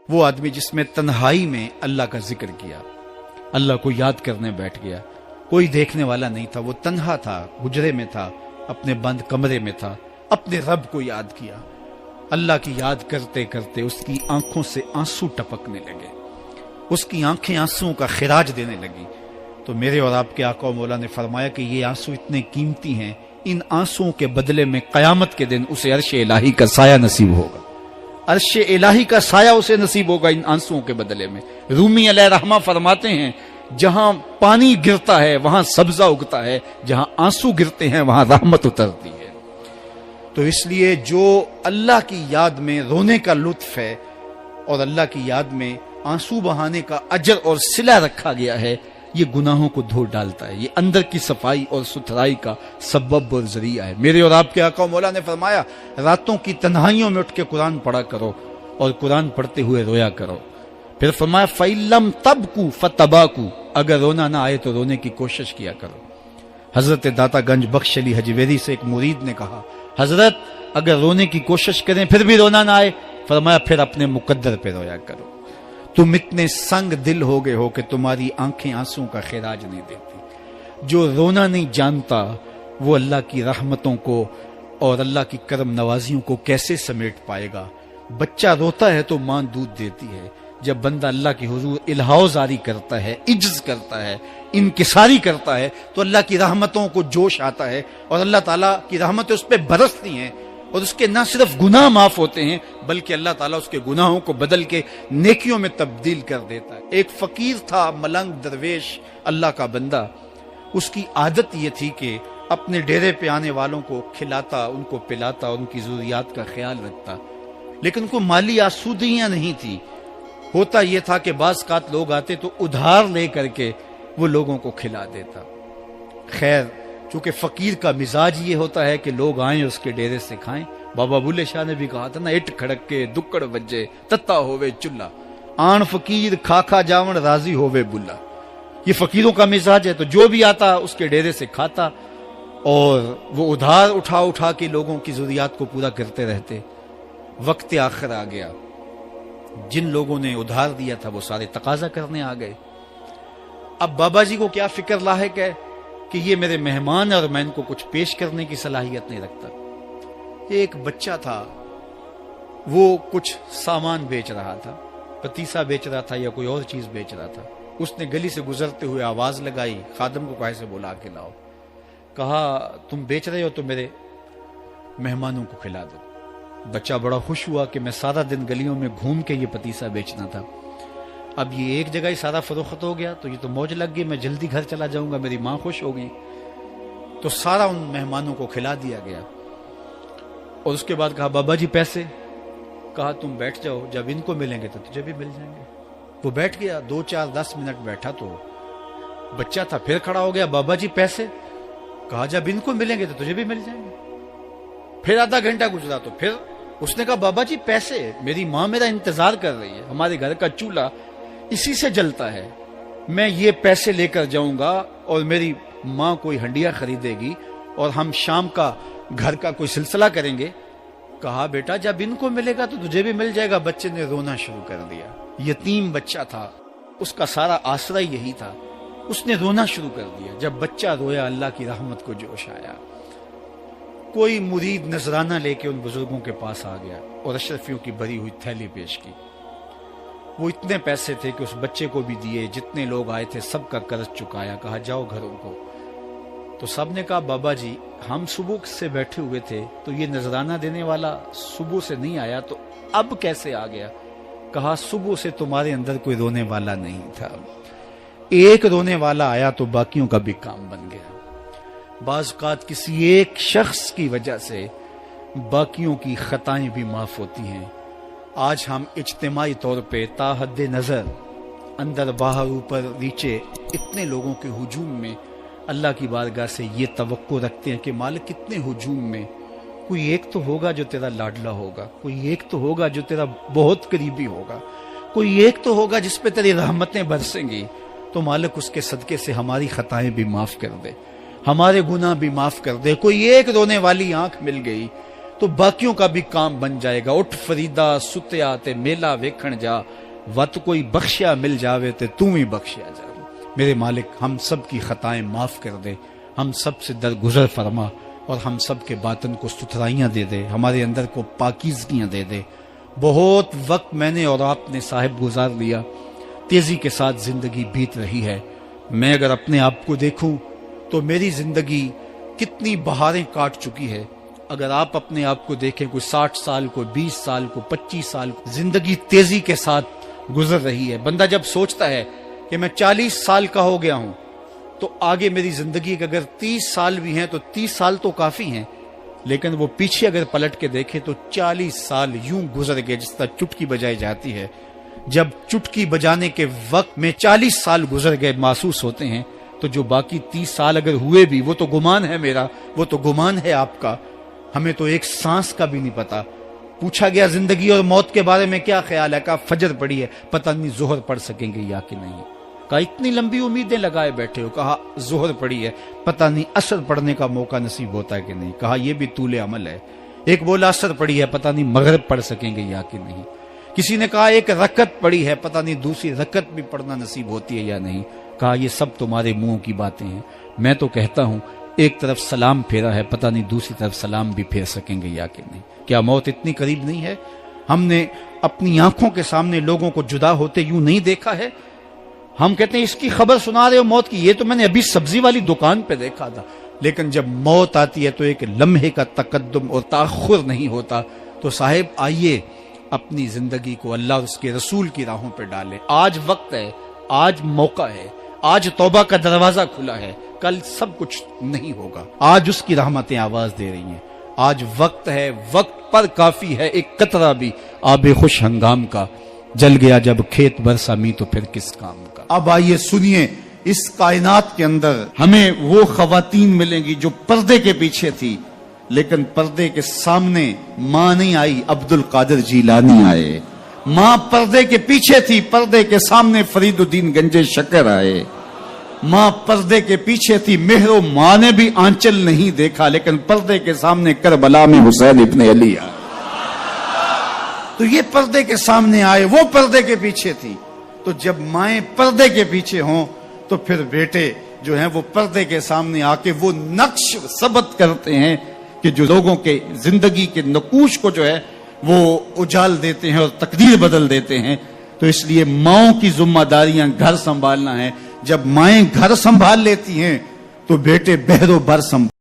وہ آدمی جس میں تنہائی میں اللہ کا ذکر کیا، اللہ کو یاد کرنے بیٹھ گیا، کوئی دیکھنے والا نہیں تھا، وہ تنہا تھا، حجرے میں تھا، اپنے بند کمرے میں تھا، اپنے رب کو یاد کیا۔ اللہ کی یاد کرتے کرتے اس کی آنکھوں سے آنسو ٹپکنے لگے، اس کی آنکھیں آنسوؤں کا خراج دینے لگی۔ تو میرے اور آپ کے آقا و مولا نے فرمایا کہ یہ آنسو اتنے قیمتی ہیں، ان آنسوؤں کے بدلے میں قیامت کے دن اسے عرش الہی کا سایہ نصیب ہوگا، عرش الہی کا سایہ اسے نصیب ہوگا ان آنسوؤں کے بدلے میں۔ رومی علیہ رحمہ فرماتے ہیں جہاں پانی گرتا ہے وہاں سبزہ اگتا ہے، جہاں آنسو گرتے ہیں وہاں رحمت اترتی ہے۔ تو اس لیے جو اللہ کی یاد میں رونے کا لطف ہے اور اللہ کی یاد میں آنسو بہانے کا اجر اور صلہ رکھا گیا ہے، یہ گناہوں کو دھو ڈالتا ہے، یہ اندر کی صفائی اور ستھرائی کا سبب اور ذریعہ ہے۔ میرے اور آپ کے آقا و مولا نے فرمایا راتوں کی تنہائیوں میں اٹھ کے قرآن پڑھا کرو اور قرآن پڑھتے ہوئے رویا کرو۔ پھر فرمایا فَإِلَّمْ تَبْكُوا فَتَبَاكُوا، اگر رونا نہ آئے تو رونے کی کوشش کیا کرو۔ حضرت داتا گنج بخش علی حجویری سے ایک مرید نے کہا حضرت اگر رونے کی کوشش کریں پھر بھی رونا نہ آئے، فرمایا پھر اپنے مقدر پہ رویا کرو۔ تم اتنے سنگ دل ہو گئے ہو کہ تمہاری آنکھیں آنسوں کا خراج نہیں دیتی۔ جو رونا نہیں جانتا وہ اللہ کی رحمتوں کو اور اللہ کی کرم نوازیوں کو کیسے سمیٹ پائے گا؟ بچہ روتا ہے تو ماں دودھ دیتی ہے، جب بندہ اللہ کے حضور الہاؤ زاری کرتا ہے، عجز کرتا ہے، انکساری کرتا ہے تو اللہ کی رحمتوں کو جوش آتا ہے اور اللہ تعالیٰ کی رحمتیں اس پہ برستی ہیں، اور اس کے نہ صرف گناہ معاف ہوتے ہیں بلکہ اللہ تعالیٰ اس کے گناہوں کو بدل کے نیکیوں میں تبدیل کر دیتا ہے۔ ایک فقیر تھا، ملنگ درویش، اللہ کا بندہ، اس کی عادت یہ تھی کہ اپنے ڈیرے پہ آنے والوں کو کھلاتا، ان کو پلاتا، ان کی ضروریات کا خیال رکھتا، لیکن کو مالی آسودگیاں نہیں تھی۔ ہوتا یہ تھا کہ بعض اوقات لوگ آتے تو ادھار لے کر کے وہ لوگوں کو کھلا دیتا۔ خیر چونکہ فقیر کا مزاج یہ ہوتا ہے کہ لوگ آئیں اس کے ڈیرے سے کھائیں، بابا بلے شاہ نے بھی کہا تھا نا، اٹ کھڑک کے دکڑ بجے تتا ہووے چلا، آن فقیر کھا کھا جاون راضی ہووے بلا۔ یہ فقیروں کا مزاج ہے، تو جو بھی آتا اس کے ڈیرے سے کھاتا اور وہ ادھار اٹھا اٹھا کے لوگوں کی ضروریات کو پورا کرتے رہتے۔ وقت آخر آ گیا، جن لوگوں نے ادھار دیا تھا وہ سارے تقاضا کرنے آ گئے۔ اب بابا جی کو کیا فکر لاحق ہے کہ یہ میرے مہمان اور میں ان کو کچھ پیش کرنے کی صلاحیت نہیں رکھتا۔ ایک بچہ تھا، وہ کچھ سامان بیچ رہا تھا، پتیسا بیچ رہا تھا یا کوئی اور چیز بیچ رہا تھا۔ اس نے گلی سے گزرتے ہوئے آواز لگائی، خادم کو کہا سے بلا کے لاؤ، کہا تم بیچ رہے ہو تو میرے مہمانوں کو کھلا دو۔ بچہ بڑا خوش ہوا کہ میں سارا دن گلیوں میں گھوم کے یہ پتیسا بیچنا تھا، اب یہ ایک جگہ ہی سارا فروخت ہو گیا تو یہ تو موج لگ گئی، میں جلدی گھر چلا جاؤں گا، میری ماں خوش ہوگی۔ تو سارا ان مہمانوں کو کھلا دیا گیا اور اس کے بعد کہا بابا جی پیسے؟ کہا تم بیٹھ جاؤ، جب ان کو ملیں گے تو تجھے بھی مل جائیں گے۔ وہ بیٹھ گیا، 2 4 10 منٹ بیٹھا تو بچہ تھا، پھر کھڑا ہو گیا، بابا جی پیسے؟ کہا جب ان کو ملیں گے تو تجھے بھی مل جائیں گے۔ پھر آدھا گھنٹہ گزرا تو پھر اس نے کہا بابا جی پیسے؟ میری ماں میرا انتظار کر رہی ہے، ہمارے گھر کا چولہا اسی سے جلتا ہے، میں یہ پیسے لے کر جاؤں گا اور میری ماں کوئی ہنڈیا خریدے گی اور ہم شام کا گھر کا کوئی سلسلہ کریں گے۔ کہا بیٹا جب ان کو ملے گا تو تجھے بھی مل جائے گا۔ بچے نے رونا شروع کر دیا، یتیم بچہ تھا، اس کا سارا آسرا یہی تھا، اس نے رونا شروع کر دیا۔ جب بچہ رویا اللہ کی رحمت کو جوش آیا، کوئی مرید نذرانہ لے کے ان بزرگوں کے پاس آ گیا اور اشرفیوں کی بھری ہوئی تھیلی پیش کی۔ وہ اتنے پیسے تھے کہ اس بچے کو بھی دیے، جتنے لوگ آئے تھے سب کا قرض چکایا، کہا جاؤ گھروں کو۔ تو سب نے کہا بابا جی ہم صبح سے بیٹھے ہوئے تھے تو یہ نذرانہ دینے والا صبح سے نہیں آیا تو اب کیسے آ گیا؟ کہا صبح سے تمہارے اندر کوئی رونے والا نہیں تھا، ایک رونے والا آیا تو باقیوں کا بھی کام بن گیا۔ بعض اوقات کسی ایک شخص کی وجہ سے باقیوں کی خطائیں بھی معاف ہوتی ہیں۔ آج ہم اجتماعی طور پہ تا حد نظر اندر باہر اوپر نیچے اتنے لوگوں کے ہجوم میں اللہ کی بارگاہ سے یہ توقع رکھتے ہیں کہ مالک کتنے ہجوم میں کوئی ایک تو ہوگا جو تیرا لاڈلا ہوگا، کوئی ایک تو ہوگا جو تیرا بہت قریبی ہوگا، کوئی ایک تو ہوگا جس پہ تیری رحمتیں برسیں گی۔ تو مالک اس کے صدقے سے ہماری خطائیں بھی معاف کر دے، ہمارے گناہ بھی معاف کر دے۔ کوئی ایک رونے والی آنکھ مل گئی تو باقیوں کا بھی کام بن جائے گا۔ اٹھ فریدا ستیا تے میلا ویکھن جا، وت کوئی بخشیا مل جاوے تے تو ہی بخشیا جا۔ میرے مالک ہم سب کی خطائیں معاف کر دے، ہم سب سے درگزر فرما، اور ہم سب کے باطن کو ستھرائیاں دے دے، ہمارے اندر کو پاکیزگیاں دے دے۔ بہت وقت میں نے اور آپ نے صاحب گزار لیا، تیزی کے ساتھ زندگی بیت رہی ہے۔ میں اگر اپنے آپ کو دیکھوں تو میری زندگی کتنی بہاریں کاٹ چکی ہے۔ اگر آپ اپنے آپ کو دیکھیں، کوئی 60 سال، کوئی 20 سال، کوئی 25 سال، زندگی تیزی کے ساتھ گزر رہی ہے۔ بندہ جب سوچتا ہے کہ میں 40 سال کا ہو گیا ہوں تو آگے میری زندگی کے اگر 30 سال بھی ہیں تو 30 سال تو کافی ہیں، لیکن وہ پیچھے اگر پلٹ کے دیکھے تو 40 سال یوں گزر گئے جس طرح چٹکی بجائی جاتی ہے۔ جب چٹکی بجانے کے وقت میں 40 سال گزر گئے محسوس ہوتے ہیں، تو جو باقی 30 سال اگر ہوئے بھی، وہ تو گمان ہے میرا، وہ تو گمان ہے آپ کا، ہمیں تو ایک سانس کا بھی نہیں پتا۔ پوچھا گیا زندگی اور موت کے بارے میں کیا خیال ہے؟ کہا فجر پڑی ہے، پتہ نہیں ظہر پڑھ سکیں گے یا کہ نہیں۔ کہا اتنی لمبی امیدیں لگائے بیٹھے ہو، کہا ظہر پڑی ہے، پتہ نہیں عصر پڑھنے کا موقع نصیب ہوتا ہے کہ نہیں۔ کہا یہ بھی طول عمل ہے۔ ایک بولا عصر پڑی ہے، پتہ نہیں مغرب پڑھ سکیں گے یا کہ نہیں۔ کسی نے کہا ایک رکعت پڑی ہے، پتہ نہیں دوسری رکعت بھی پڑھنا نصیب ہوتی ہے یا نہیں۔ کہا یہ سب تمہارے منہوں کی باتیں ہیں، میں تو کہتا ہوں ایک طرف سلام پھیرا ہے، پتہ نہیں دوسری طرف سلام بھی پھیر سکیں گے یا کہ نہیں۔ کیا موت اتنی قریب نہیں ہے؟ ہم نے اپنی آنکھوں کے سامنے لوگوں کو جدا ہوتے یوں نہیں دیکھا ہے؟ ہم کہتے ہیں اس کی خبر سنا رہے ہو موت کی، یہ تو میں نے ابھی سبزی والی دکان پہ دیکھا تھا، لیکن جب موت آتی ہے تو ایک لمحے کا تقدم اور تاخر نہیں ہوتا۔ تو صاحب آئیے اپنی زندگی کو اللہ اور اس کے رسول کی راہوں پہ ڈالیں۔ آج وقت ہے، آج موقع ہے، آج توبہ کا دروازہ کھلا ہے، کل سب کچھ نہیں ہوگا۔ آج اس کی رحمتیں آواز دے رہی ہیں، آج وقت ہے، وقت پر کافی ہے ایک قطرہ بھی آب خوش ہنگام کا، جل گیا جب کھیت برسا می تو پھر کس کام کا۔ اب آئیے سنیے، اس کائنات کے اندر ہمیں وہ خواتین ملیں گی جو پردے کے پیچھے تھی، لیکن پردے کے سامنے ماں نہیں آئی، عبد القادر جیلانی آئے۔ ماں پردے کے پیچھے تھی، پردے کے سامنے فرید الدین گنجے شکر آئے۔ ماں پردے کے پیچھے تھی، مہر و ماں نے بھی آنچل نہیں دیکھا، لیکن پردے کے سامنے کربلا میں حسین ابن علی آئے۔ تو یہ پردے کے سامنے آئے، وہ پردے کے پیچھے تھی۔ تو جب مائیں پردے کے پیچھے ہوں تو پھر بیٹے جو ہیں وہ پردے کے سامنے آ کے وہ نقش ثبت کرتے ہیں کہ جو لوگوں کے زندگی کے نقوش کو جو ہے وہ اجال دیتے ہیں اور تقدیر بدل دیتے ہیں۔ تو اس لیے ماؤں کی ذمہ داریاں گھر سنبھالنا ہے۔ جب مائیں گھر سنبھال لیتی ہیں تو بیٹے بہر و بر سنبھال